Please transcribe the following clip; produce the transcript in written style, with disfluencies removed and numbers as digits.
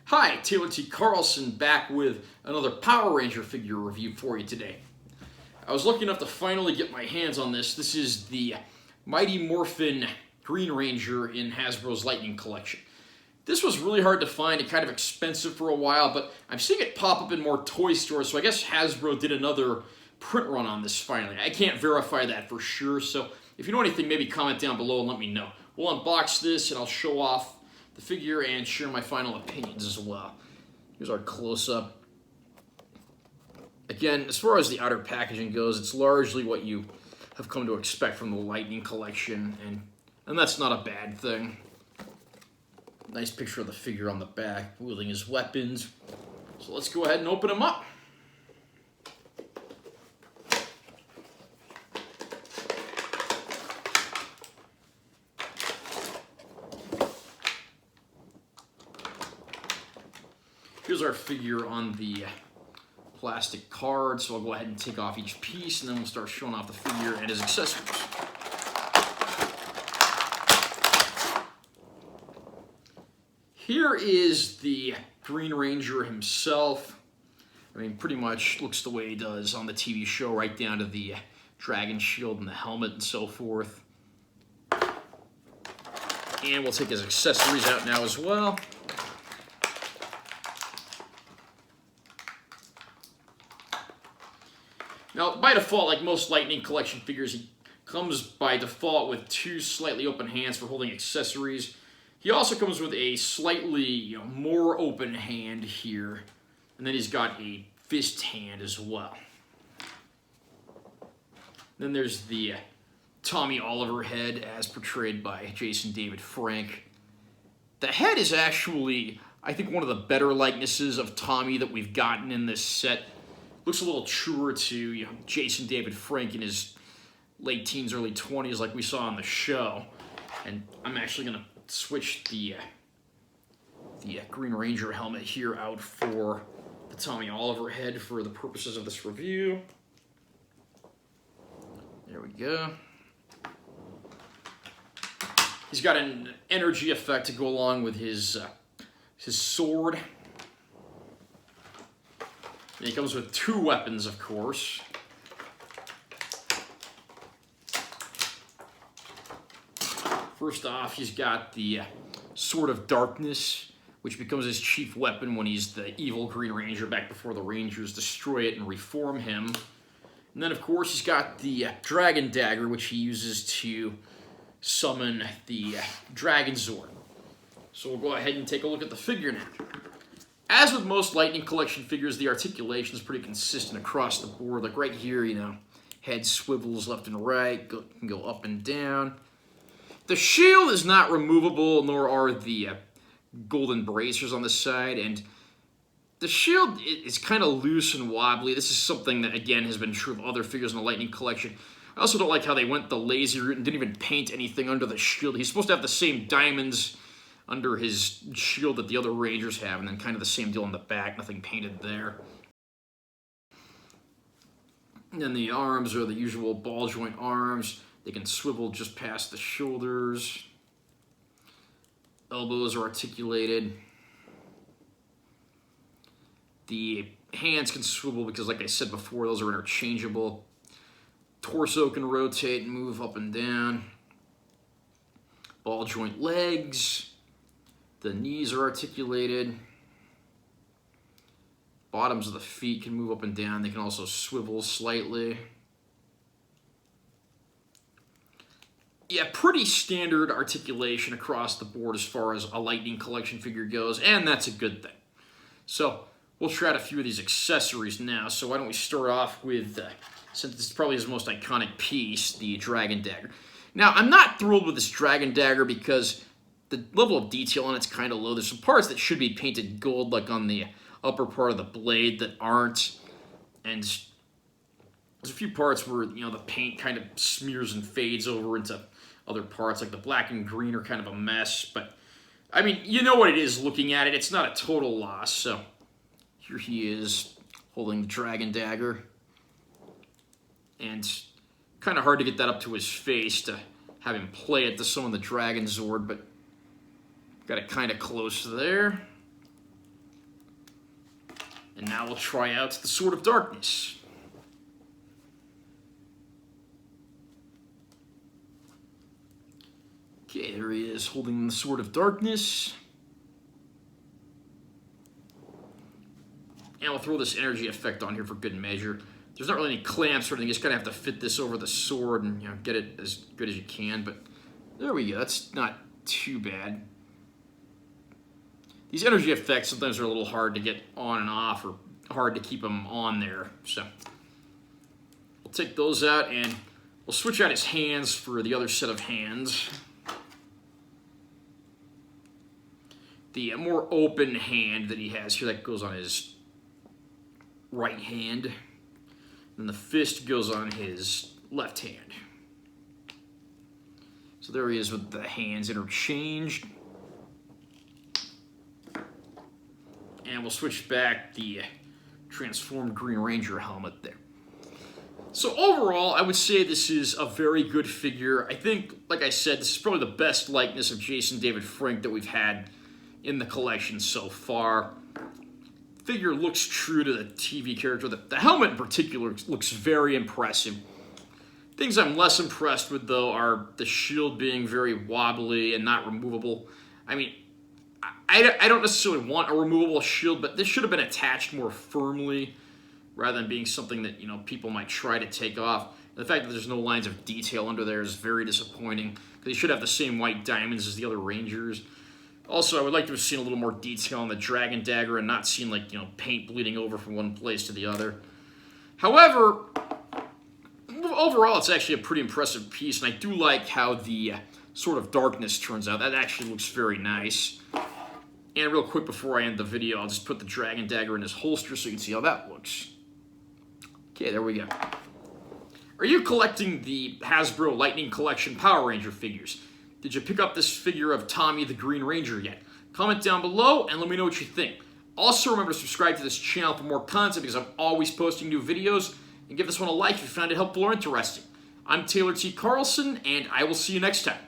Hi, Taylor T. Carlson back with another Power Ranger figure review for you today. I was lucky enough to finally get my hands on this. This is the Mighty Morphin Green Ranger in Hasbro's Lightning Collection. This was really hard to find and kind of expensive for a while, but I'm seeing it pop up in more toy stores, so I guess Hasbro did another print run on this finally. I can't verify that for sure, so if you know anything, maybe comment down below and let me know. We'll unbox this and I'll show off the figure and share my final opinions as well. Here's our close-up. Again, as far as the outer packaging goes, it's largely what you have come to expect from the Lightning Collection, and that's not a bad thing. Nice picture of the figure on the back, wielding his weapons. So let's go ahead and open him up. Here's our figure on the plastic card, so I'll go ahead and take off each piece, and then we'll start showing off the figure and his accessories. Here is the Green Ranger himself. I mean, pretty much looks the way he does on the TV show, right down to the dragon shield and the helmet and so forth. And we'll take his accessories out now as well. Now, by default, like most Lightning Collection figures, he comes by default with two slightly open hands for holding accessories. He also comes with a slightly, more open hand here, and then he's got a fist hand as well. Then there's the Tommy Oliver head, as portrayed by Jason David Frank. The head is actually, I think, one of the better likenesses of Tommy that we've gotten in this set. Looks a little truer to Jason David Frank in his late teens, early 20s, like we saw on the show. And I'm actually going to switch the Green Ranger helmet here out for the Tommy Oliver head for the purposes of this review. There we go. He's got an energy effect to go along with his sword. And he comes with two weapons, of course. First off, he's got the Sword of Darkness, which becomes his chief weapon when he's the evil Green Ranger back before the Rangers destroy it and reform him. And then, of course, he's got the Dragon Dagger, which he uses to summon the Dragon Zord. So we'll go ahead and take a look at the figure now. As with most Lightning Collection figures, the articulation is pretty consistent across the board. Like right here, head swivels left and right, can go up and down. The shield is not removable, nor are the golden bracers on the side, and the shield is kind of loose and wobbly. This is something that, again, has been true of other figures in the Lightning Collection. I also don't like how they went the lazy route and didn't even paint anything under the shield. He's supposed to have the same diamonds under his shield that the other Rangers have, and then kind of the same deal on the back, nothing painted there. And then the arms are the usual ball joint arms. They can swivel just past the shoulders. Elbows are articulated. The hands can swivel because, like I said before, those are interchangeable. Torso can rotate and move up and down. Ball joint legs. The knees are articulated. Bottoms of the feet can move up and down. They can also swivel slightly. Yeah, pretty standard articulation across the board as far as a Lightning Collection figure goes, and that's a good thing. So we'll try out a few of these accessories now. So why don't we start off with, since this is probably his most iconic piece, the Dragon Dagger. Now, I'm not thrilled with this Dragon Dagger because the level of detail on it's kind of low. There's some parts that should be painted gold, like on the upper part of the blade, that aren't. And there's a few parts where, the paint kind of smears and fades over into other parts, like the black and green are kind of a mess. But, I mean, you know what it is looking at it. It's not a total loss. So here he is holding the Dragon Dagger. And kind of hard to get that up to his face to have him play it to summon the Dragon Zord, but got it kind of close there. And now we'll try out the Sword of Darkness. Okay, there he is holding the Sword of Darkness. And we'll throw this energy effect on here for good measure. There's not really any clamps or anything. You just kind of have to fit this over the sword and get it as good as you can. But there we go. That's not too bad. These energy effects sometimes are a little hard to get on and off, or hard to keep them on there. So we'll take those out and we'll switch out his hands for the other set of hands. The more open hand that he has here, that goes on his right hand. And the fist goes on his left hand. So there he is with the hands interchanged. And we'll switch back the transformed Green Ranger helmet there. So overall, I would say this is a very good figure. I think, like I said, this is probably the best likeness of Jason David Frank that we've had in the collection so far. Figure looks true to the TV character. The helmet in particular looks very impressive. Things I'm less impressed with, though, are the shield being very wobbly and not removable. I mean, I don't necessarily want a removable shield, but this should have been attached more firmly rather than being something that, people might try to take off. And the fact that there's no lines of detail under there is very disappointing, because you should have the same white diamonds as the other Rangers. Also, I would like to have seen a little more detail on the Dragon Dagger and not seen, paint bleeding over from one place to the other. However, overall, it's actually a pretty impressive piece, and I do like how the Sword of Darkness turns out. That actually looks very nice. And real quick before I end the video, I'll just put the Dragon Dagger in his holster so you can see how that looks. Okay, there we go. Are you collecting the Hasbro Lightning Collection Power Ranger figures? Did you pick up this figure of Tommy the Green Ranger yet? Comment down below and let me know what you think. Also, remember to subscribe to this channel for more content, because I'm always posting new videos. And give this one a like if you found it helpful or interesting. I'm Taylor T. Carlson, and I will see you next time.